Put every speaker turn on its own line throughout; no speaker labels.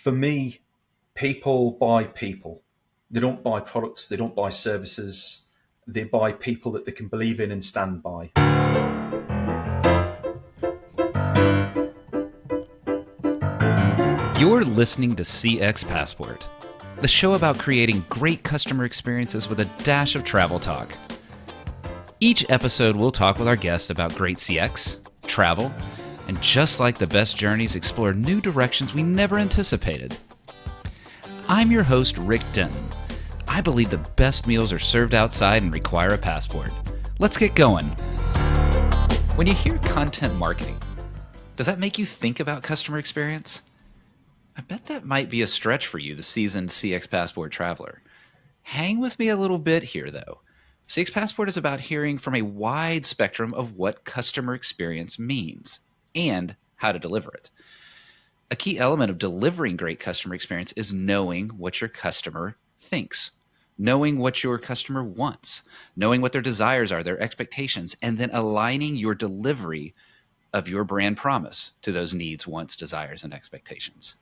For me, people buy people. They don't buy products, they don't buy services, they buy people that they can believe in and stand by.
You're listening to CX Passport, the show about creating great customer experiences with a dash of travel talk. Each episode, we'll talk with our guests about great CX, travel, and just like the best journeys, explore new directions we never anticipated. I'm your host, Rick Denton. I believe the best meals are served outside and require a passport. Let's get going. When you hear content marketing, does that make you think about customer experience? I bet that might be a stretch for you, the seasoned CX Passport traveler. Hang with me a little bit here, though. CX Passport is about hearing from a wide spectrum of what customer experience means and how to deliver it. A key element of delivering great customer experience is knowing what your customer thinks, knowing what your customer wants, knowing what their desires are, their expectations, and then aligning your delivery of your brand promise to those needs, wants, desires, and expectations.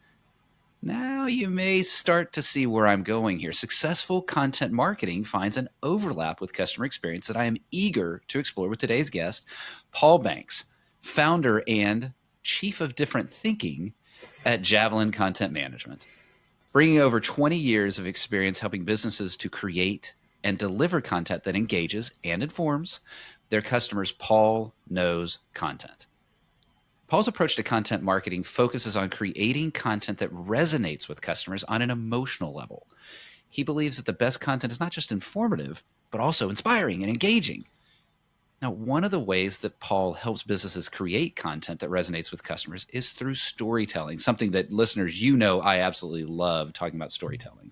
Now you may start to see where I'm going here. Successful content marketing finds an overlap with customer experience that I am eager to explore with today's guest, Paul Banks, founder and chief of different thinking at Javelin Content Management. Bringing over 20 years of experience helping businesses to create and deliver content that engages and informs their customers, Paul knows content. Paul's approach to content marketing focuses on creating content that resonates with customers on an emotional level. He believes that the best content is not just informative, but also inspiring and engaging. Now, one of the ways that Paul helps businesses create content that resonates with customers is through storytelling, something that listeners, I absolutely love talking about storytelling.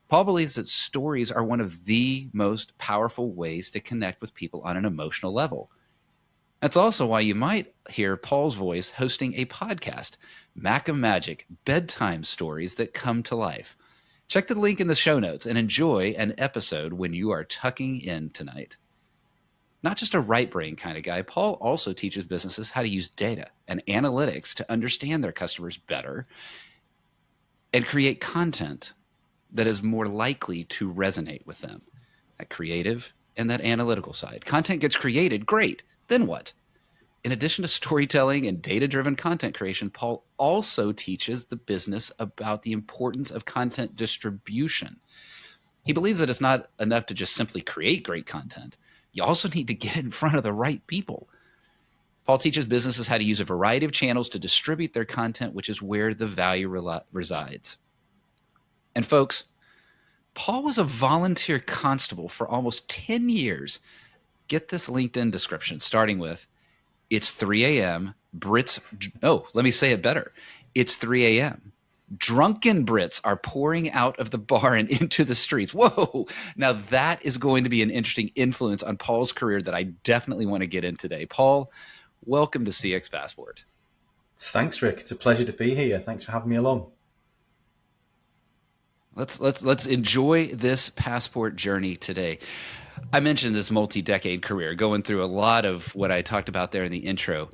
Paul believes that stories are one of the most powerful ways to connect with people on an emotional level. That's also why you might hear Paul's voice hosting a podcast, Mac of Magic, bedtime stories that come to life. Check the link in the show notes and enjoy an episode when you are tucking in tonight. Not just a right brain kind of guy, Paul also teaches businesses how to use data and analytics to understand their customers better and create content that is more likely to resonate with them. That creative and that analytical side. Content gets created, great. Then what? In addition to storytelling and data-driven content creation, Paul also teaches the business about the importance of content distribution. He believes that it's not enough to just simply create great content. You also need to get in front of the right people. Paul teaches businesses how to use a variety of channels to distribute their content, which is where the value resides. And folks, Paul was a volunteer constable for almost 10 years. Get this LinkedIn description, starting with, it's 3 a.m. Let me say it better. It's 3 a.m. Drunken Brits are pouring out of the bar and into the streets. Whoa. Now that is going to be an interesting influence on Paul's career that I definitely want to get in today. Paul, welcome to CX Passport.
Thanks, Rick. It's a pleasure to be here. Thanks for having me along.
Let's enjoy this passport journey today. I mentioned this multi-decade career, going through a lot of what I talked about there in the intro.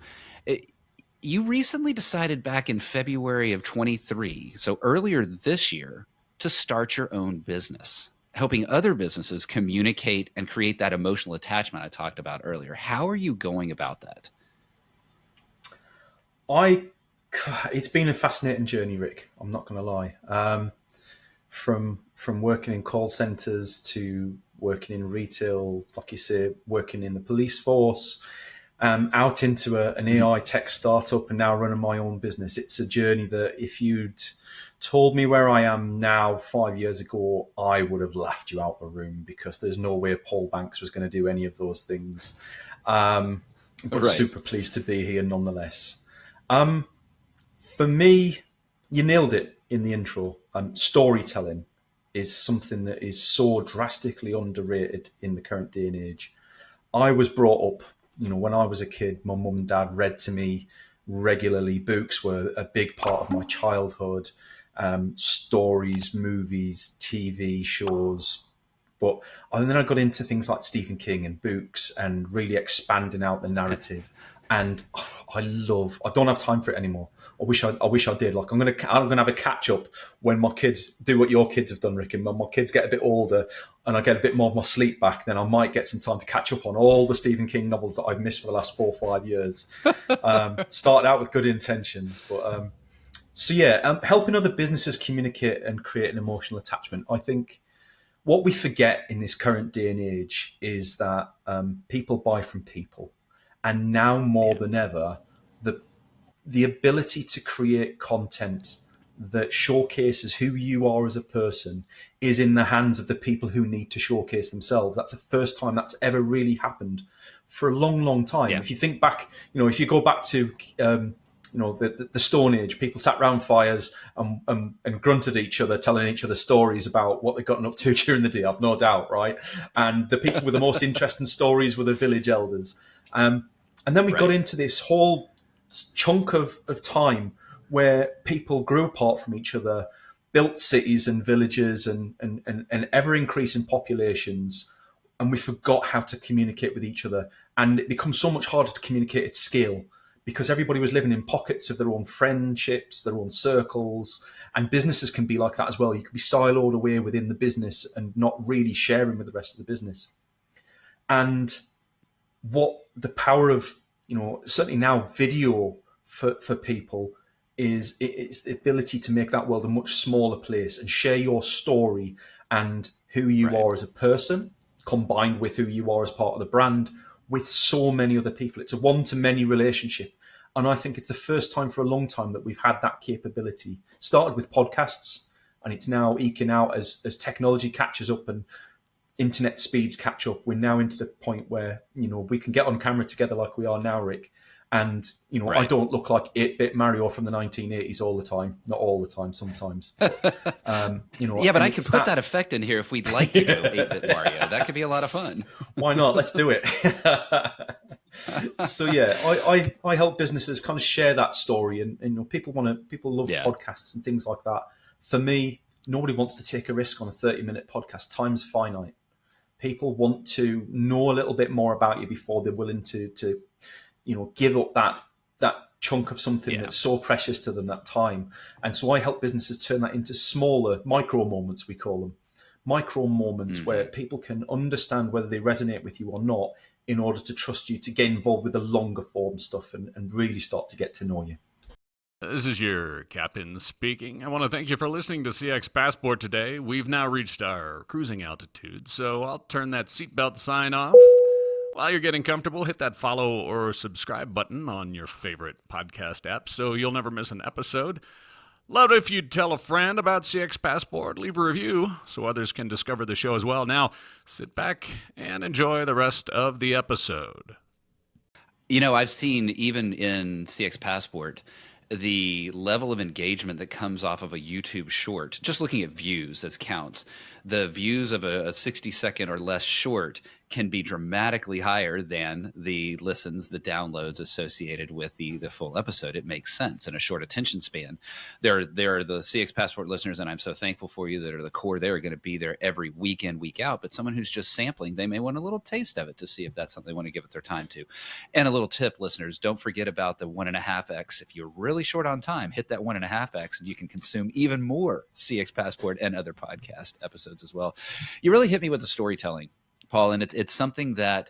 You recently decided back in February of 23, so earlier this year, to start your own business, helping other businesses communicate and create that emotional attachment I talked about earlier. How are you going about that?
It's been a fascinating journey, Rick. I'm not going to lie. From working in call centers to working in retail, like you say, working in the police force, out into an AI tech startup and now running my own business. It's a journey that if you'd told me where I am now 5 years ago, I would have laughed you out the room because there's no way Paul Banks was going to do any of those things. But right. Super pleased to be here nonetheless. For me, you nailed it in the intro. Storytelling is something that is so drastically underrated in the current day and age. I was brought up, when I was a kid, my mum and dad read to me regularly. Books were a big part of my childhood. Stories, movies, TV shows. And then I got into things like Stephen King and books and really expanding out the narrative. and I don't have time for it anymore. I wish I did. Like I'm gonna have a catch up when my kids do what your kids have done, Rick. And when my kids get a bit older and I get a bit more of my sleep back, then I might get some time to catch up on all the Stephen King novels that I've missed for the last 4 or 5 years. Started out with good intentions, but so yeah, helping other businesses communicate and create an emotional attachment. I think what we forget in this current day and age is that people buy from people. And now more than ever, the ability to create content that showcases who you are as a person is in the hands of the people who need to showcase themselves. That's the first time that's ever really happened for a long, long time.
Yeah.
If you think back, if you go back to the Stone Age, people sat around fires and grunted at each other, telling each other stories about what they'd gotten up to during the day. I've no doubt, right? And the people with the most interesting stories were the village elders. And then we got into this whole chunk of time where people grew apart from each other, built cities and villages and ever increasing populations, and we forgot how to communicate with each other. And it becomes so much harder to communicate at scale because everybody was living in pockets of their own friendships, their own circles, and businesses can be like that as well. You can be siloed away within the business and not really sharing with the rest of the business. And what the power of, certainly now video for people is it's the ability to make that world a much smaller place and share your story and who you are as a person combined with who you are as part of the brand with so many other people. It's a one-to-many relationship. And I think it's the first time for a long time that we've had that capability. Started with podcasts, and it's now eking out as technology catches up and internet speeds catch up. We're now into the point where, we can get on camera together like we are now, Rick. And, I don't look like 8-bit Mario from the 1980s all the time. Not all the time, sometimes.
Yeah, but I could put that effect in here if we'd like to go 8-bit Mario. That could be a lot of fun.
Why not? Let's do it. So yeah, I help businesses kind of share that story, and people love podcasts and things like that. For me, nobody wants to take a risk on a 30-minute podcast. Time's finite. People want to know a little bit more about you before they're willing to give up that chunk of something that's so precious to them, that time. And so I help businesses turn that into smaller micro moments, we call them. Micro moments where people can understand whether they resonate with you or not in order to trust you to get involved with the longer form stuff and really start to get to know you.
This is your captain speaking. I want to thank you for listening to CX Passport today. We've now reached our cruising altitude, so I'll turn that seatbelt sign off. While you're getting comfortable, hit that follow or subscribe button on your favorite podcast app so you'll never miss an episode. Love it if you'd tell a friend about CX Passport, leave a review so others can discover the show as well. Now, sit back and enjoy the rest of the episode.
I've seen even in CX Passport, the level of engagement that comes off of a YouTube short, just looking at views, that counts. The views of a 60-second or less short can be dramatically higher than the listens, the downloads associated with the full episode. It makes sense in a short attention span. There are the CX Passport listeners, and I'm so thankful for you, that are the core. They're going to be there every week in, week out. But someone who's just sampling, they may want a little taste of it to see if that's something they want to give it their time to. And a little tip, listeners, don't forget about the 1.5x. If you're really short on time, hit that 1.5x, and you can consume even more CX Passport and other podcast episodes as well. You really hit me with the storytelling, Paul, and it's something that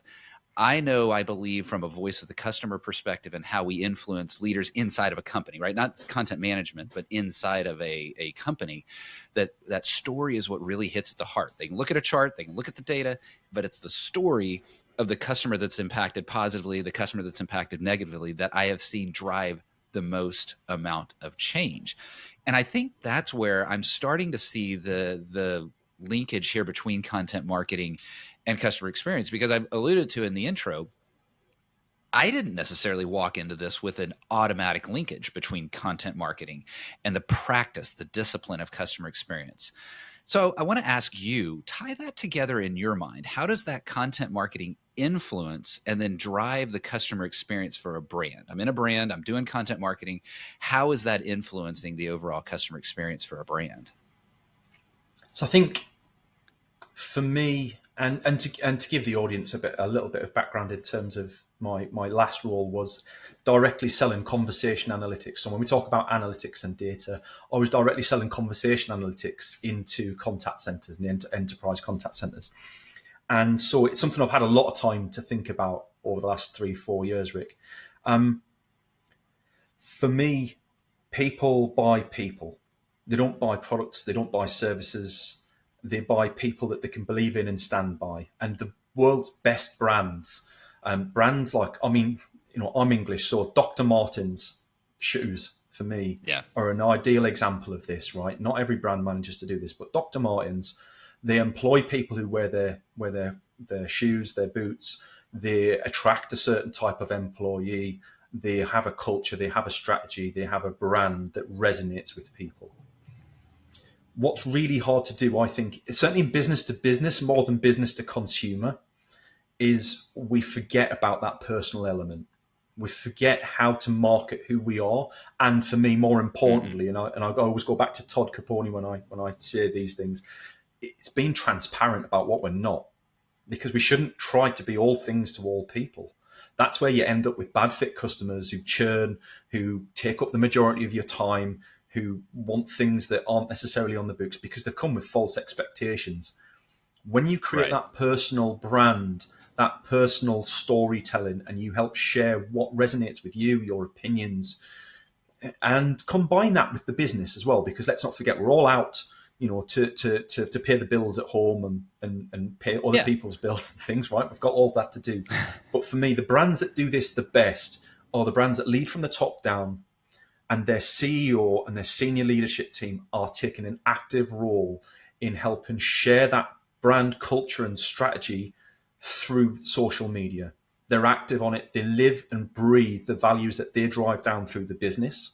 I believe from a voice of the customer perspective and how we influence leaders inside of a company, right? Not content management, but inside of a company, that story is what really hits at the heart. They can look at a chart, they can look at the data, but it's the story of the customer that's impacted positively, the customer that's impacted negatively, that I have seen drive the most amount of change. And I think that's where I'm starting to see the linkage here between content marketing and customer experience, because I've alluded to in the intro, I didn't necessarily walk into this with an automatic linkage between content marketing and the practice, the discipline of customer experience. So I want to ask you, tie that together in your mind. How does that content marketing influence and then drive the customer experience for a brand? I'm in a brand, I'm doing content marketing. How is that influencing the overall customer experience for a brand?
So I think For me, and to give the audience a little bit of background in terms of my last role was directly selling conversation analytics. So when we talk about analytics and data, I was directly selling conversation analytics into contact centers and enterprise contact centers. And so it's something I've had a lot of time to think about over the last 3-4 years, Rick. For me, people buy people. They don't buy products. They don't buy services. They buy people that they can believe in and stand by. And the world's best brands, brands like, I'm English, so Dr. Martens shoes for me are an ideal example of this, right? Not every brand manages to do this, but Dr. Martens, they employ people who wear their shoes, their boots. They attract a certain type of employee. They have a culture, they have a strategy, they have a brand that resonates with people. What's really hard to do, I think, certainly in business to business more than business to consumer, is we forget about that personal element. We forget how to market who we are. And for me, more importantly, and I always go back to Todd Caponi when I say these things, it's being transparent about what we're not, because we shouldn't try to be all things to all people. That's where you end up with bad fit customers who churn, who take up the majority of your time, who want things that aren't necessarily on the books because they come with false expectations. When you create that personal brand, that personal storytelling, and you help share what resonates with you, your opinions, and combine that with the business as well, because let's not forget, we're all out, to pay the bills at home and pay other people's bills and things, right? We've got all that to do. But for me, the brands that do this the best are the brands that lead from the top down, and their CEO and their senior leadership team are taking an active role in helping share that brand culture and strategy through social media. They're active on it. They live and breathe the values that they drive down through the business.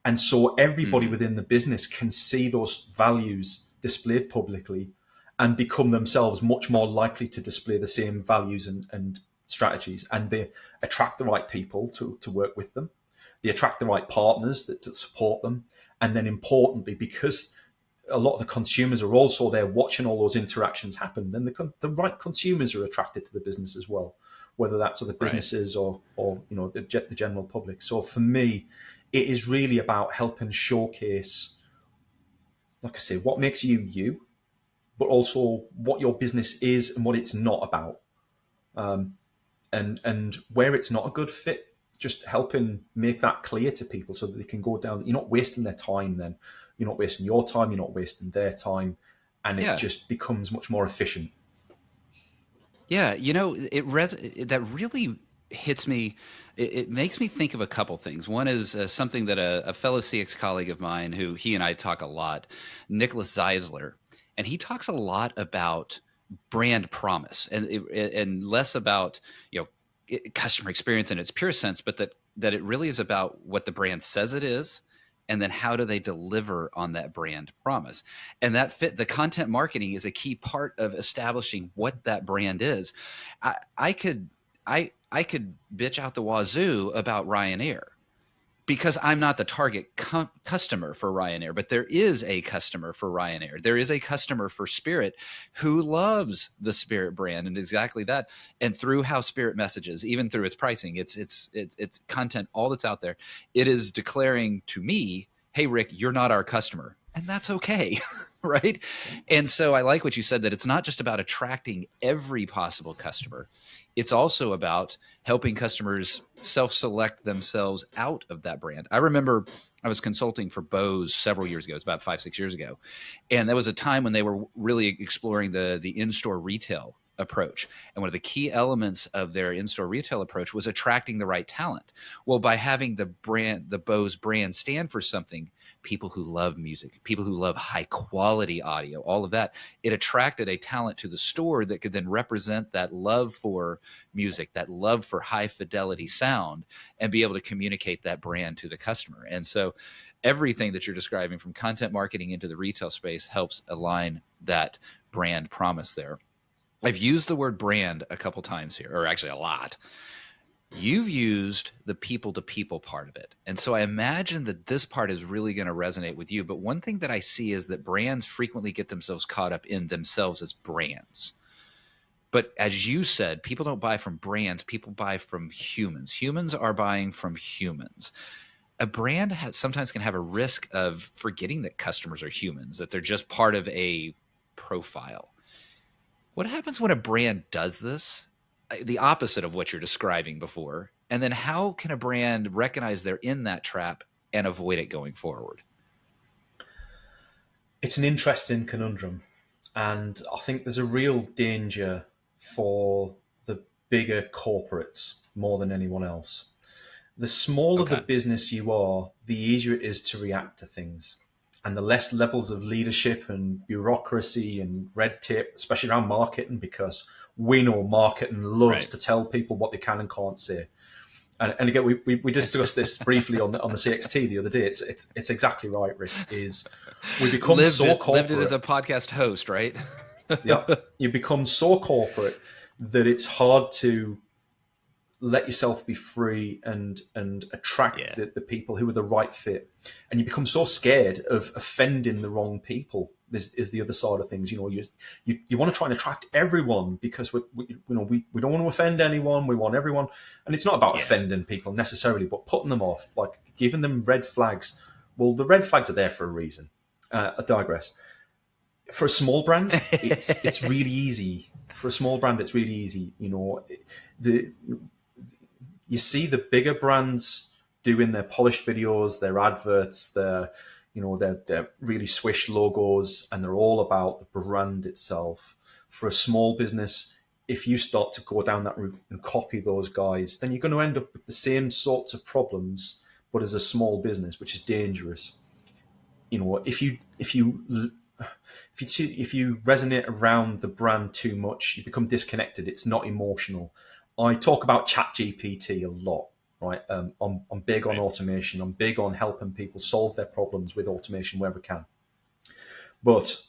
And so everybody within the business can see those values displayed publicly and become themselves much more likely to display the same values and strategies. And they attract the right people to work with them. They attract the right partners that support them. And then importantly, because a lot of the consumers are also there watching all those interactions happen, then the right consumers are attracted to the business as well, whether that's other businesses or the general public. So for me, it is really about helping showcase, like I say, what makes you you, but also what your business is and what it's not about. And where it's not a good fit, just helping make that clear to people so that they can go down. You're not wasting their time then. You're not wasting your time, you're not wasting their time, and it just becomes much more efficient.
Yeah, that really hits me. It makes me think of a couple things. One is something that a fellow CX colleague of mine, who he and I talk a lot, Nicholas Zeisler, and he talks a lot about brand promise and less about customer experience in its pure sense, but that it really is about what the brand says it is, and then how do they deliver on that brand promise. And the content marketing is a key part of establishing what that brand is. I could bitch out the wazoo about Ryanair, because I'm not the target customer for Ryanair, but there is a customer for Ryanair. There is a customer for Spirit who loves the Spirit brand and exactly that. And through how Spirit messages, even through its pricing, it's content, all that's out there, it is declaring to me, hey, Rick, you're not our customer. And that's okay, right? And so I like what you said, that it's not just about attracting every possible customer. It's also about helping customers self-select themselves out of that brand. I remember I was consulting for Bose several years ago. It's about 5-6 years ago. And there was a time when they were really exploring the in-store retail approach. And one of the key elements of their in-store retail approach was attracting the right talent. Well, by having the Bose brand stand for something, people who love music, people who love high quality audio, all of that, it attracted a talent to the store that could then represent that love for music, that love for high fidelity sound, and be able to communicate that brand to the customer. And so everything that you're describing, from content marketing into the retail space, helps align that brand promise there. I've used the word brand a couple times here, or actually a lot. You've used the people to people part of it. And so I imagine that this part is really going to resonate with you. But one thing that I see is that brands frequently get themselves caught up in themselves as brands. But as you said, people don't buy from brands, people buy from humans. Humans are buying from humans. A brand sometimes can have a risk of forgetting that customers are humans, that they're just part of a profile. What happens when a brand does this? The opposite of what you're describing before. And then how can a brand recognize they're in that trap and avoid it going forward?
It's an interesting conundrum. And I think there's a real danger for the bigger corporates more than anyone else. The smaller the
Okay.
business you are, the easier it is to react to things. And the less levels of leadership and bureaucracy and red tape, especially around marketing, because we know marketing loves
Right.
to tell people what they can and can't say. And again, we discussed this briefly on the CXT the other day. It's exactly right, Rick. Is we become so
Lived it as
corporate.
a podcast host, right?
Yeah, you become so corporate that it's hard to let yourself be free and attract
Yeah.
the people who are the right fit. And you become so scared of offending the wrong people. This is the other side of things. You know, you want to try and attract everyone because we don't want to offend anyone. We want everyone, and it's not about offending people necessarily, but putting them off, like giving them red flags. Well, the red flags are there for a reason. I digress. For a small brand, it's really easy. For a small brand, it's really easy. You know, you see the bigger brands doing their polished videos, their adverts, their really swish logos, and they're all about the brand itself. For a small business, if you start to go down that route and copy those guys, then you're going to end up with the same sorts of problems, but as a small business, which is dangerous. You know, if you resonate around the brand too much, you become disconnected. It's not emotional. I talk about ChatGPT a lot, right? I'm big on automation. I'm big on helping people solve their problems with automation wherever we can. But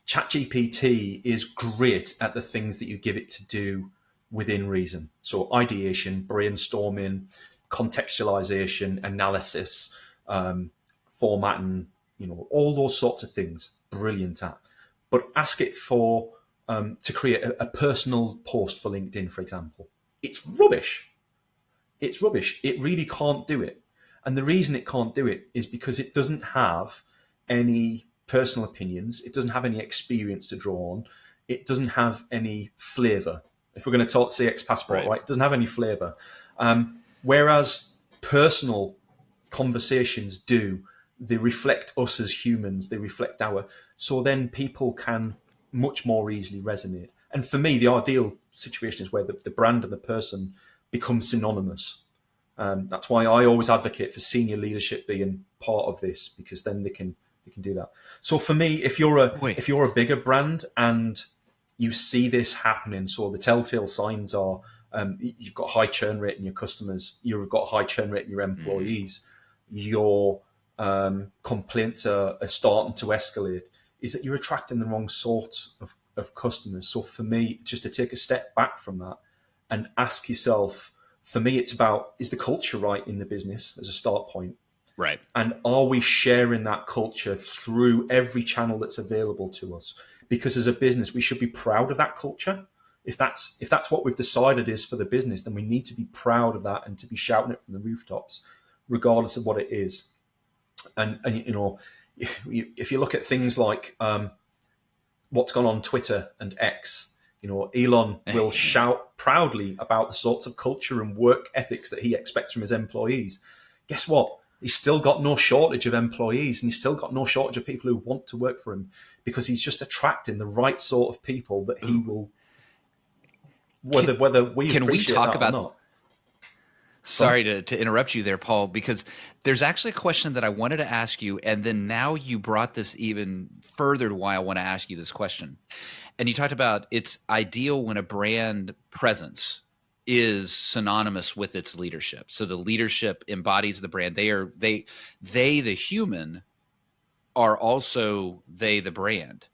ChatGPT is great at the things that you give it to do within reason. So ideation, brainstorming, contextualization, analysis, formatting, all those sorts of things. Brilliant at. But ask it for to create a personal post for LinkedIn, for example. It's rubbish. It's rubbish. It really can't do it. And the reason it can't do it is because it doesn't have any personal opinions. It doesn't have any experience to draw on. It doesn't have any flavor. If we're going to talk CX Passport, right? It doesn't have any flavor. Whereas personal conversations do. They reflect us as humans. They reflect so then people can much more easily resonate. And for me, the ideal situation is where the brand and the person become synonymous. That's why I always advocate for senior leadership being part of this, because then they can do that. So for me, if you're a bigger brand and you see this happening, so the telltale signs are you've got high churn rate in your customers, you've got high churn rate in your employees, your complaints are starting to escalate, is that you're attracting the wrong sorts of customers. So for me, just to take a step back from that and ask yourself, for me, it's about, is the culture right in the business as a start point?
Right.
And are we sharing that culture through every channel that's available to us? Because as a business, we should be proud of that culture. If that's what we've decided is for the business, then we need to be proud of that and to be shouting it from the rooftops, regardless of what it is. And if you look at things like what's gone on Twitter and X, Elon will shout proudly about the sorts of culture and work ethics that he expects from his employees. Guess what? He's still got no shortage of employees, and he's still got no shortage of people who want to work for him, because he's just attracting the right sort of people that he will, whether we
Can we
appreciate
talk
that
about?
or not.
Sorry to interrupt you there, Paul, because there's actually a question that I wanted to ask you, and then now you brought this even further to why I want to ask you this question. And you talked about it's ideal when a brand presence is synonymous with its leadership. So the leadership embodies the brand. They the human are also they the brand.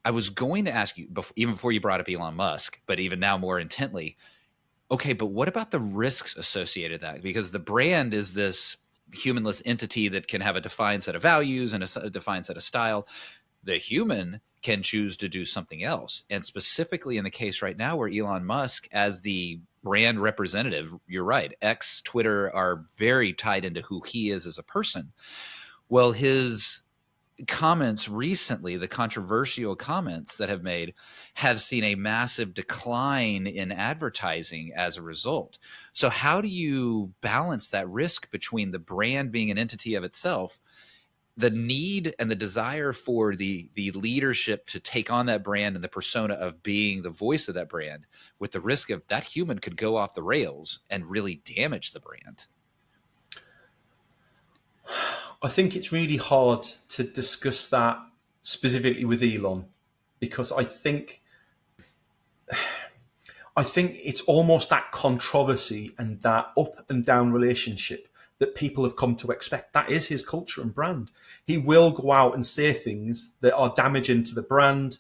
I was going to ask you even before you brought up Elon Musk, but even now more intently, Okay, but what about the risks associated with that? Because the brand is this humanless entity that can have a defined set of values and a defined set of style. The human can choose to do something else. And specifically in the case right now where Elon Musk, as the brand representative, you're right, X, Twitter are very tied into who he is as a person. Well, his comments recently, the controversial comments that have made, have seen a massive decline in advertising as a result. So how do you balance that risk between the brand being an entity of itself, the need and the desire for the leadership to take on that brand and the persona of being the voice of that brand, with the risk of that human could go off the rails and really damage the brand?
I think it's really hard to discuss that specifically with Elon, because I think it's almost that controversy and that up and down relationship that people have come to expect. That is his culture and brand. He will go out and say things that are damaging to the brand,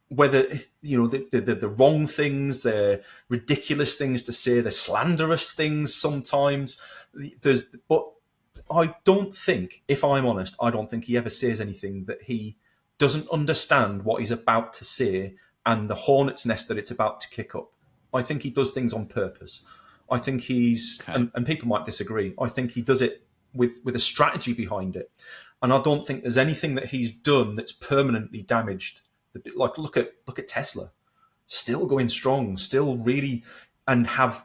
whether the wrong things, they're ridiculous things to say, they're slanderous things sometimes. But I don't think, if I'm honest, I don't think he ever says anything that he doesn't understand what he's about to say and the hornet's nest that it's about to kick up. I think he does things on purpose. I think
Okay.
and people might disagree, I think he does it with a strategy behind it. And I don't think there's anything that he's done that's permanently damaged. Like look at Tesla, still going strong, still really, and have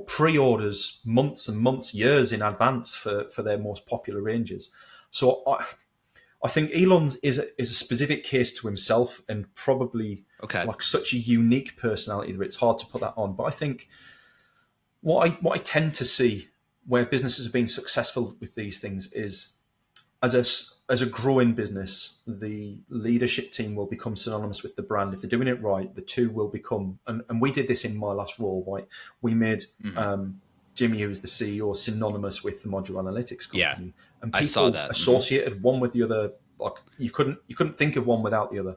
pre-orders months and months, years in advance for their most popular ranges. So I think Elon's is a specific case to himself, and probably
Okay.
like such a unique personality that it's hard to put that on. But I think what I tend to see where businesses have been successful with these things is, as a growing business, the leadership team will become synonymous with the brand. If they're doing it right, the two will become. And we did this in my last role, right? We made Jimmy, who's the CEO, synonymous with the modular analytics
Yeah,
company, and
I saw
people
that.
associated one with the other. Like you couldn't think of one without the other.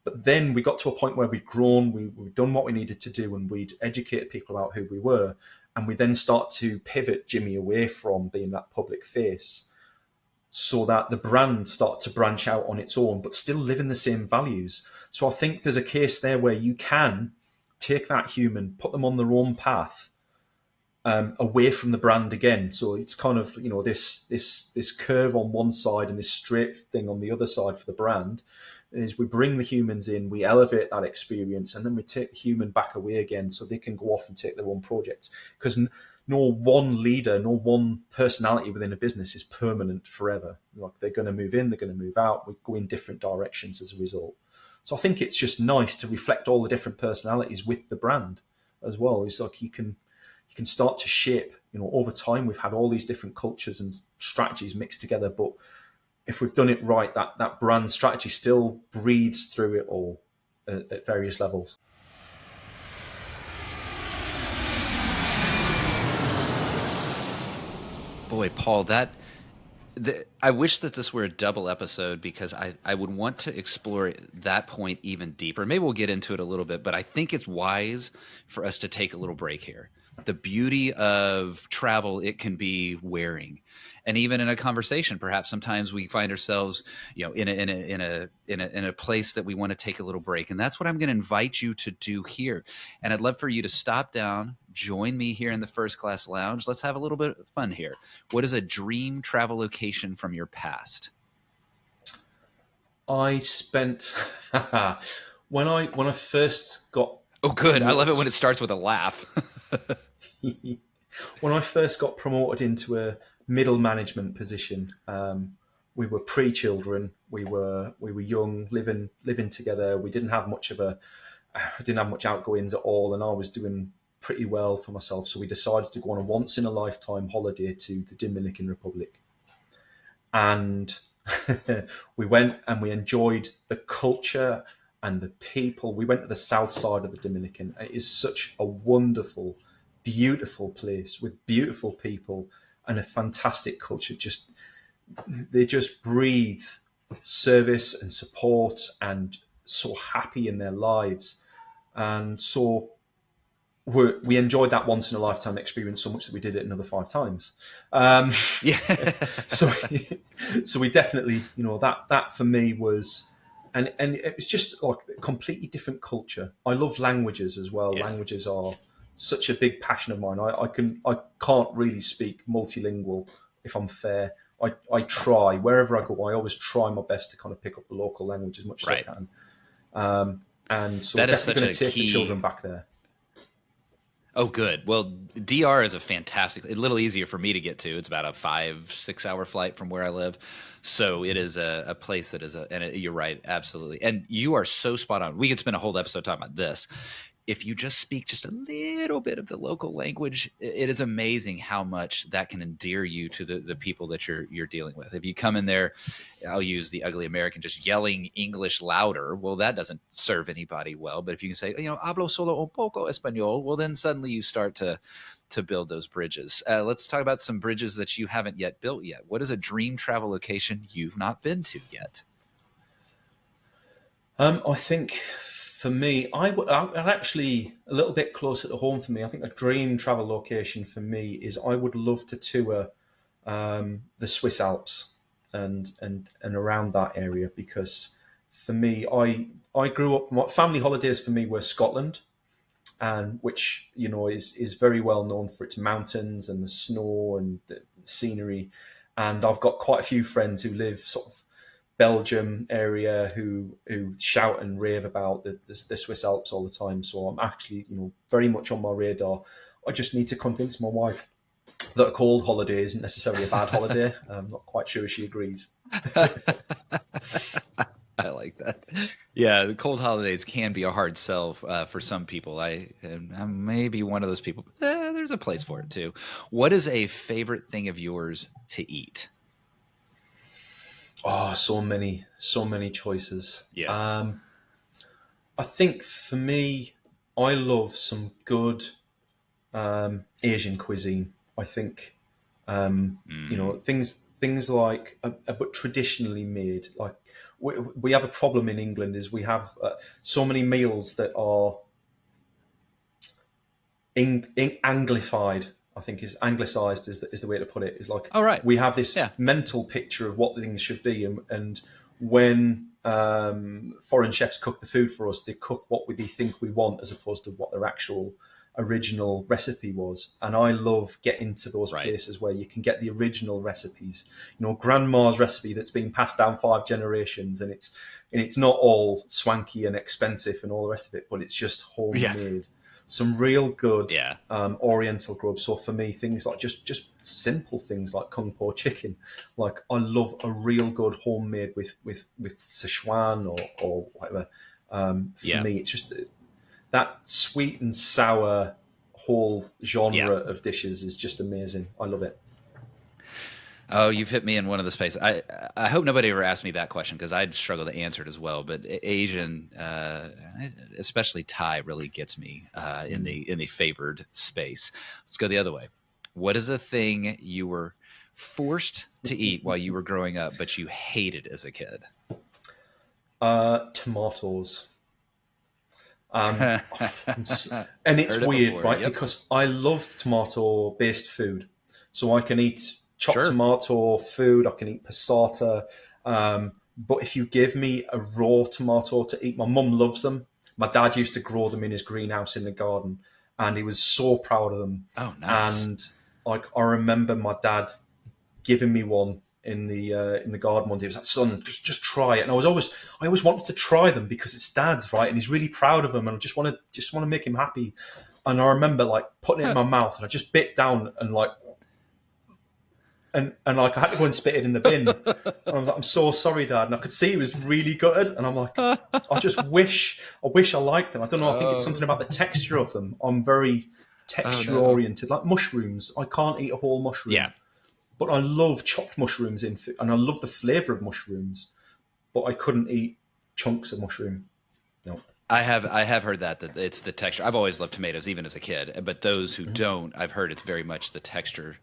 But then we got to a point where we'd grown, we'd done what we needed to do, and we'd educated people about who we were. And we then start to pivot Jimmy away from being that public face, so that the brand starts to branch out on its own, but still live in the same values. So I think there's a case there where you can take that human, put them on their own path, away from the brand again. So it's kind of this curve on one side and this straight thing on the other side for the brand. Is we bring the humans in, we elevate that experience, and then we take the human back away again, so they can go off and take their own projects. Because no one leader, no one personality within a business is permanent forever. Like they're going to move in, they're going to move out. We go in different directions as a result. So I think it's just nice to reflect all the different personalities with the brand as well. It's like you can start to shape. Over time, we've had all these different cultures and strategies mixed together, but if we've done it right, that brand strategy still breathes through it all at various levels.
Boy, Paul, I wish that this were a double episode, because I would want to explore that point even deeper. Maybe we'll get into it a little bit, but I think it's wise for us to take a little break here. The beauty of travel, it can be wearing. And even in a conversation, perhaps sometimes we find ourselves, in a place that we want to take a little break. And that's what I'm going to invite you to do here. And I'd love for you to stop down, join me here in the First Class Lounge. Let's have a little bit of fun here. What is a dream travel location from your past?
I spent when I first got
Oh, good. I love it
promoted,
when it starts with a laugh.
when I first got promoted into a middle management position. We were pre-children. We were young, living together. We didn't have much outgoings at all, and I was doing pretty well for myself. So we decided to go on a once in a lifetime holiday to the Dominican Republic, and we went and we enjoyed the culture and the people. We went to the south side of the Dominican. It is such a wonderful, beautiful place with beautiful people and a fantastic culture. They just breathe service and support, and so happy in their lives. And so we enjoyed that once in a lifetime experience so much that we did it another 5 times.
Yeah.
So so we definitely, that for me was, and it was just like a completely different culture. I love languages as well.
Yeah.
Languages are such a big passion of mine. I can't really speak multilingual, if I'm fair. I try wherever I go. I always try my best to kind of pick up the local language as much as I can. And so we're
That is
definitely
such
going
a
to take the
key.
children back there.
Oh, good. Well, DR is a a little easier for me to get to. It's about a 5-6 hour flight from where I live. So it is a place that is you're right. Absolutely. And you are so spot on. We could spend a whole episode talking about this. If you just speak just a little bit of the local language, it is amazing how much that can endear you to the people that you're dealing with. If you come in there, I'll use the ugly American, just yelling English louder, well, that doesn't serve anybody well. But if you can say, hablo solo un poco español, well, then suddenly you start to build those bridges. Let's talk about some bridges that you haven't yet built yet. What is a dream travel location you've not been to yet?
I think for me, I'm actually a little bit closer to home for me. I think a dream travel location for me is I would love to tour the Swiss Alps and around that area, because for me, I grew up. My family holidays for me were Scotland, and which is very well known for its mountains and the snow and the scenery. And I've got quite a few friends who live sort of Belgium area who shout and rave about the Swiss Alps all the time. So I'm actually very much on my radar. I just need to convince my wife that a cold holiday isn't necessarily a bad holiday. I'm not quite sure if she agrees.
I like that. Yeah, the cold holidays can be a hard sell for some people. I'm maybe one of those people. There's a place for it too. What is a favorite thing of yours to eat?
Oh, so many choices.
Yeah.
I think for me, I love some good Asian cuisine. I think things like but traditionally made. Like we have a problem in England is we have so many meals that are anglified. I think is anglicized is the way to put it. Is like we have this mental picture of what things should be, and when foreign chefs cook the food for us, they cook what they think we want as opposed to what their actual original recipe was. And I love getting to those places where you can get the original recipes, grandma's recipe that's been passed down 5 generations, and it's not all swanky and expensive and all the rest of it, but it's just homemade. Some real good Oriental grub. So for me, things like just simple things like kung po chicken. Like I love a real good homemade with Sichuan or whatever. For me, it's just that sweet and sour whole genre of dishes is just amazing. I love it.
Oh, you've hit me in one of the spaces. I hope nobody ever asked me that question because I'd struggle to answer it as well. But Asian, especially Thai, really gets me in the favored space. Let's go the other way. What is a thing you were forced to eat while you were growing up, but you hated as a kid?
Tomatoes. And it's weird, before, right? Yep. Because I love tomato-based food, so I can eat chopped tomato food. I can eat passata. But if you give me a raw tomato to eat, my mum loves them. My dad used to grow them in his greenhouse in the garden, and he was so proud of them.
Oh, nice!
And like I remember my dad giving me one in the garden one day. He was like, "Son, just try it." And I always wanted to try them because it's dad's, right? And he's really proud of them, and I just want to make him happy. And I remember like putting it in my mouth, and I just bit down and like. And like I had to go and spit it in the bin. And I'm like, "I'm so sorry, Dad." And I could see it was really good. And I'm like, I wish I liked them. I don't know. I think it's something about the texture of them. I'm very texture oriented, like mushrooms. I can't eat a whole mushroom.
Yeah.
But I love chopped mushrooms in food, and I love the flavour of mushrooms. But I couldn't eat chunks of mushroom. No.
I have heard that it's the texture. I've always loved tomatoes, even as a kid. But those who don't, I've heard it's very much the texture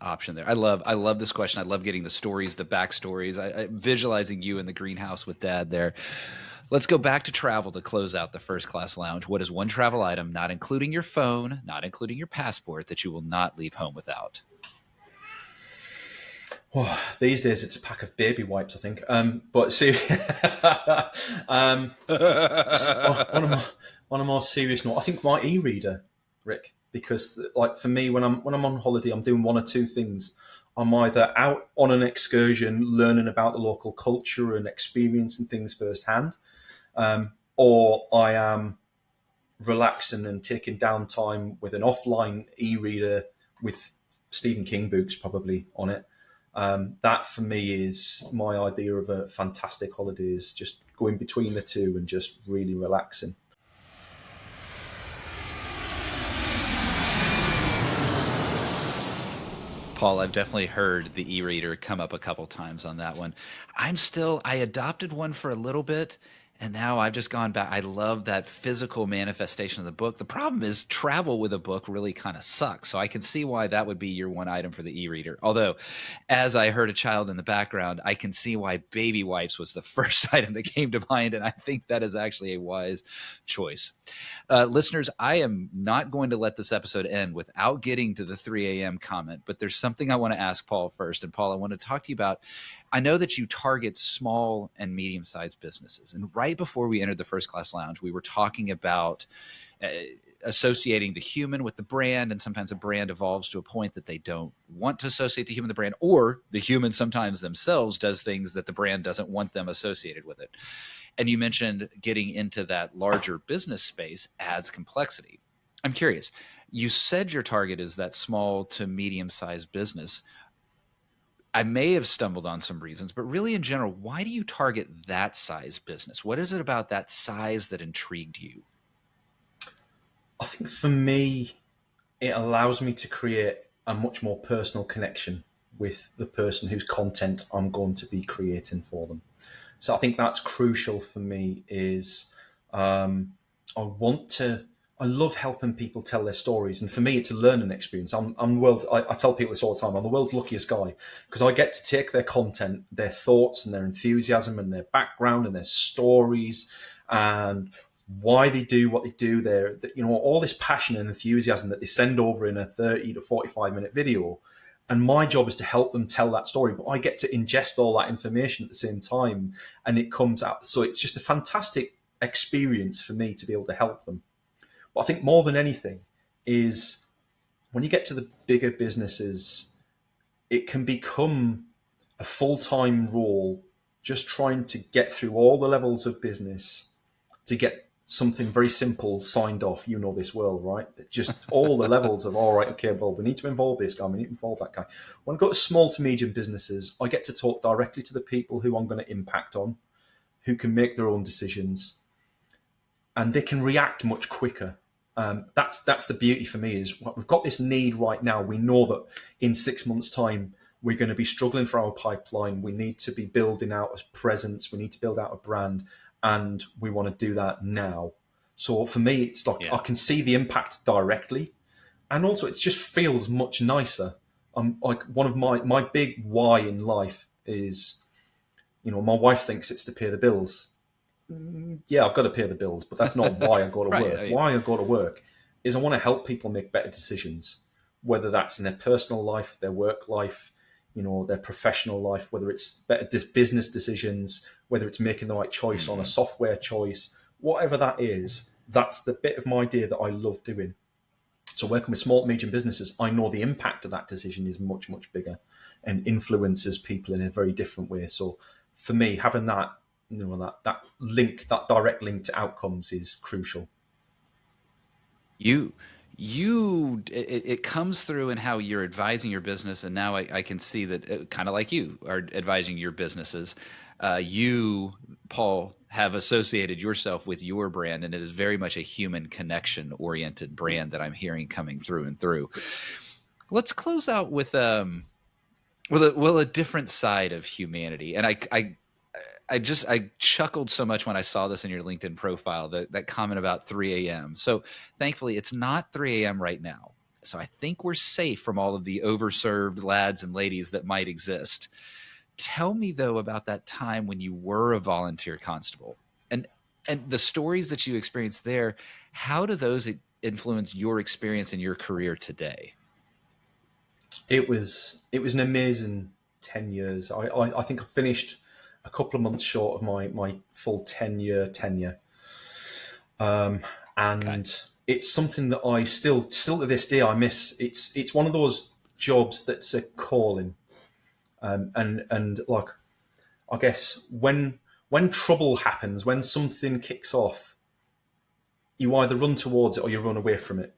option there. I love this question. I love getting the stories, the backstories. I visualizing you in the greenhouse with Dad there. Let's go back to travel to close out the First Class Lounge. What is one travel item, not including your phone, not including your passport, that you will not leave home without?
Oh, these days it's a pack of baby wipes, I think. But see, on a more serious note, I think my e-reader, Rick, because like for me, when I'm on holiday, I'm doing one or two things. I'm either out on an excursion, learning about the local culture and experiencing things firsthand, or I am relaxing and taking downtime with an offline e-reader with Stephen King books probably on it. That for me is my idea of a fantastic holiday, is just going between the two and just really relaxing.
Paul, I've definitely heard the e-reader come up a couple times on that one. I adopted one for a little bit, and now I've just gone back. I love that physical manifestation of the book. The problem is travel with a book really kind of sucks. So I can see why that would be your one item for the e-reader. Although, as I heard a child in the background, I can see why baby wipes was the first item that came to mind. And I think that is actually a wise choice. Listeners, I am not going to let this episode end without getting to the 3 a.m. comment, but there's something I want to ask Paul first. And Paul, I want to talk to you about, I know that you target small and medium-sized businesses. And right before we entered the First Class Lounge, we were talking about associating the human with the brand, and sometimes a brand evolves to a point that they don't want to associate the human with the brand, or the human sometimes themselves does things that the brand doesn't want them associated with it. And you mentioned getting into that larger business space adds complexity. I'm curious, you said your target is that small to medium-sized business. I may have stumbled on some reasons, but really in general, why do you target that size business? What is it about that size that intrigued you?
I think for me, it allows me to create a much more personal connection with the person whose content I'm going to be creating for them. So I think that's crucial for me. Is I love helping people tell their stories, and for me, it's a learning experience. I tell people this all the time. I'm the world's luckiest guy because I get to take their content, their thoughts, and their enthusiasm, and their background, and their stories, and why they do what they do. There, all this passion and enthusiasm that they send over in a 30 to 45-minute video. And my job is to help them tell that story, but I get to ingest all that information at the same time, and it comes out. So it's just a fantastic experience for me to be able to help them. But I think more than anything is when you get to the bigger businesses, it can become a full-time role, just trying to get through all the levels of business to get something very simple signed off. You know this world, right? Just all the levels of, all right, okay, well, we need to involve this guy, we need to involve that guy. When I go to small to medium businesses, I get to talk directly to the people who I'm going to impact on, who can make their own decisions, and they can react much quicker. That's the beauty for me, is we've got this need right now. We know that in 6 months' time, we're going to be struggling for our pipeline. We need to be building out a presence. We need to build out a brand. And we want to do that now. So for me, it's like I can see the impact directly, and also it just feels much nicer. Like one of my big why in life is, my wife thinks it's to pay the bills. Yeah, I've got to pay the bills, but that's not why I go to work.
Right.
Why I go to work is I want to help people make better decisions, whether that's in their personal life, their work life, their professional life, whether it's better business decisions, whether it's making the right choice on a software choice, whatever that is, that's the bit of my idea that I love doing. So working with small to medium businesses, I know the impact of that decision is much, much bigger and influences people in a very different way. So for me, having that, that link, that direct link to outcomes is crucial.
It comes through in how you're advising your business, and now I can see that kind of like you are advising your businesses. You, Paul, have associated yourself with your brand, and it is very much a human connection oriented brand that I'm hearing coming through and through. Let's close out with a different side of humanity, and I chuckled so much when I saw this in your LinkedIn profile, that comment about 3 a.m. So thankfully it's not 3 a.m. right now. So I think we're safe from all of the overserved lads and ladies that might exist. Tell me though about that time when you were a volunteer constable, and And the stories that you experienced there, how do those influence your experience in your career today?
It was an amazing 10 years. I think I finished a couple of months short of my full 10-year tenure. And it's something that I still to this day I miss. It's one of those jobs that's a calling. And like, I guess when trouble happens, when something kicks off, you either run towards it or you run away from it.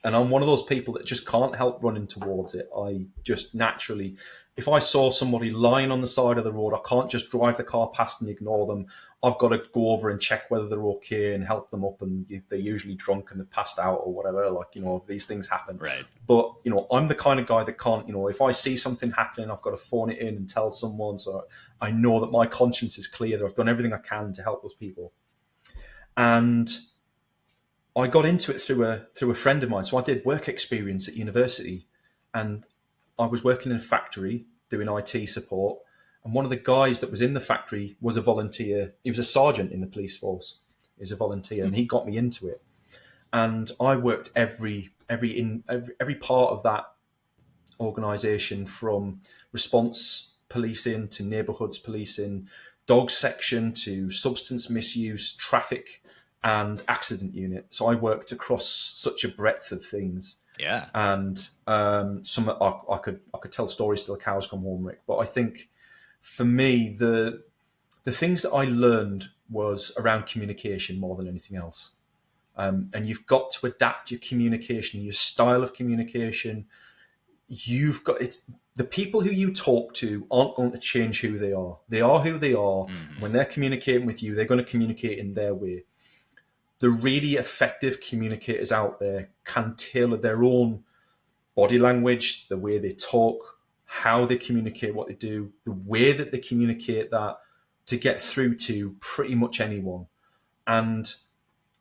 And I'm one of those people that just can't help running towards it. I just naturally, if I saw somebody lying on the side of the road, I can't just drive the car past and ignore them. I've got to go over and check whether they're okay and help them up. And they're usually drunk and they've passed out or whatever. Like, these things happen.
Right.
But, I'm the kind of guy that can't, if I see something happening, I've got to phone it in and tell someone. So I know that my conscience is clear, that I've done everything I can to help those people. And I got into it through a friend of mine. So I did work experience at university, and I was working in a factory doing IT support. And one of the guys that was in the factory was a volunteer. He was a sergeant in the police force. He was a volunteer, and he got me into it. And I worked every part of that organisation, from response policing to neighbourhoods policing, dog section to substance misuse, traffic and accident unit. So I worked across such a breadth of things.
Yeah.
And some I could tell stories till the cows come home, Rick. But I think for me, the things that I learned was around communication more than anything else. And you've got to adapt your communication, your style of communication. The people who you talk to aren't going to change who they are. They are who they are. Mm-hmm. When they're communicating with you, they're going to communicate in their way. The really effective communicators out there can tailor their own body language, the way they talk, how they communicate what they do, the way that they communicate that to get through to pretty much anyone. And,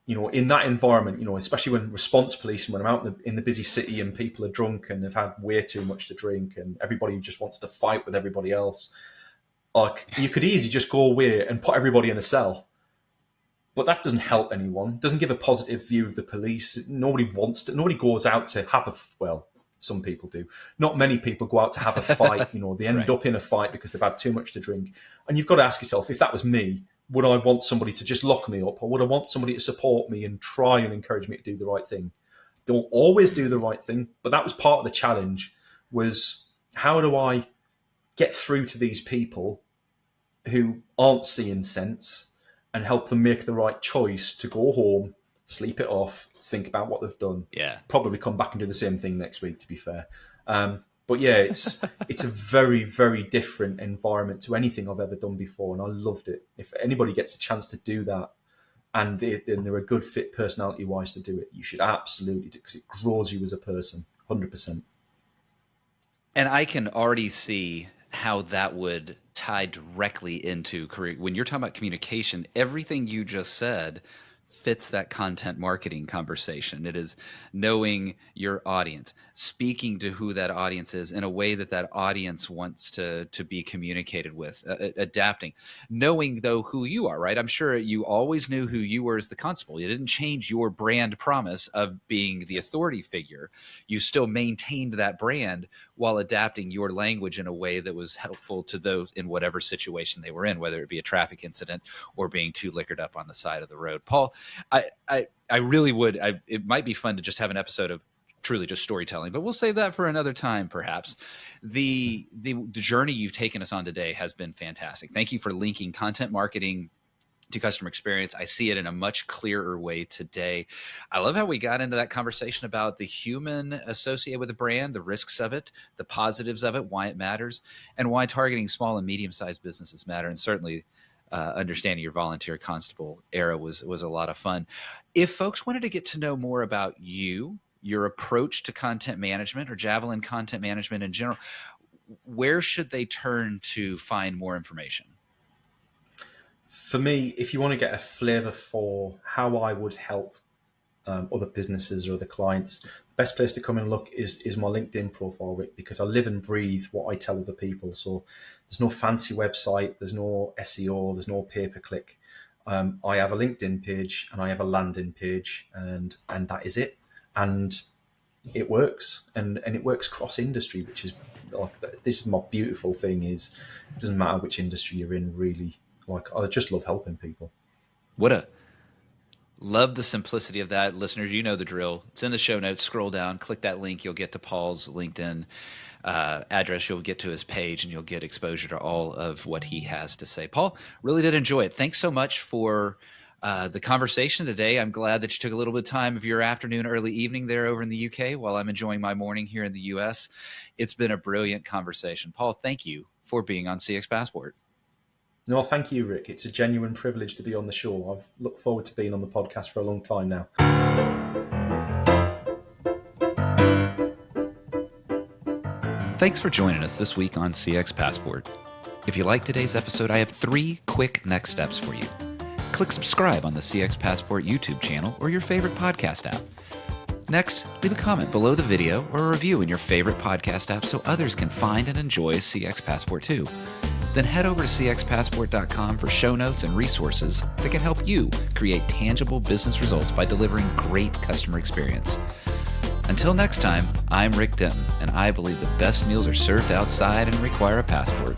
in that environment, especially when response policing, when I'm out in the busy city and people are drunk and they've had way too much to drink and everybody just wants to fight with everybody else, like, you could easily just go away and put everybody in a cell. But that doesn't help anyone. It doesn't give a positive view of the police. Nobody goes out to have some people do. Not many people go out to have a fight. They end
Right.
up in a fight because they've had too much to drink. And you've got to ask yourself, if that was me, would I want somebody to just lock me up, or would I want somebody to support me and try and encourage me to do the right thing? They won't always do the right thing, but that was part of the challenge, was how do I get through to these people who aren't seeing sense and help them make the right choice to go home, sleep it off, think about what they've done.
Yeah.
Probably come back and do the same thing next week, to be fair. But yeah, it's a very, very different environment to anything I've ever done before, and I loved it. If anybody gets a chance to do that, and they're a good fit personality-wise to do it, you should absolutely do it, because it grows you as a person, 100%.
And I can already see how that would tie directly into career. When you're talking about communication, everything you just said fits that content marketing conversation. It is knowing your audience, speaking to who that audience is in a way that that audience wants to be communicated with, adapting, knowing though who you are, right? I'm sure you always knew who you were as the constable. You didn't change your brand promise of being the authority figure. You still maintained that brand while adapting your language in a way that was helpful to those in whatever situation they were in, whether it be a traffic incident or being too liquored up on the side of the road. Paul, I really would. It might be fun to just have an episode of truly just storytelling, but we'll save that for another time, perhaps. The journey you've taken us on today has been fantastic. Thank you for linking content marketing to customer experience. I see it in a much clearer way today. I love how we got into that conversation about the human associated with the brand, the risks of it, the positives of it, why it matters, and why targeting small and medium-sized businesses matter. And certainly understanding your volunteer constable era was a lot of fun. If folks wanted to get to know more about you, your approach to content management or Javelin content management in general, where should they turn to find more information?
For me, if you want to get a flavor for how I would help other businesses or other clients, the best place to come and look is my LinkedIn profile, Rick, because I live and breathe what I tell other people. So there's no fancy website, there's no SEO, there's no pay-per-click. I have a LinkedIn page and I have a landing page, and that is it. And it works, and it works cross industry, which is like, this is my beautiful thing, is it doesn't matter which industry you're in, really. Like, I just love helping people.
Love the simplicity of that. Listeners, you know the drill. It's in the show notes. Scroll down, click that link. You'll get to Paul's LinkedIn address. You'll get to his page, and you'll get exposure to all of what he has to say. Paul, really did enjoy it. Thanks so much for the conversation today. I'm glad that you took a little bit of time of your afternoon, early evening there over in the UK while I'm enjoying my morning here in the US. It's been a brilliant conversation. Paul, thank you for being on CX Passport.
No, thank you, Rick. It's a genuine privilege to be on the show. I've looked forward to being on the podcast for a long time now.
Thanks for joining us this week on CX Passport. If you like today's episode, I have 3 quick next steps for you. Click subscribe on the CX Passport YouTube channel or your favorite podcast app. Next, leave a comment below the video or a review in your favorite podcast app so others can find and enjoy CX Passport too. Then head over to cxpassport.com for show notes and resources that can help you create tangible business results by delivering great customer experience. Until next time, I'm Rick Denton, and I believe the best meals are served outside and require a passport.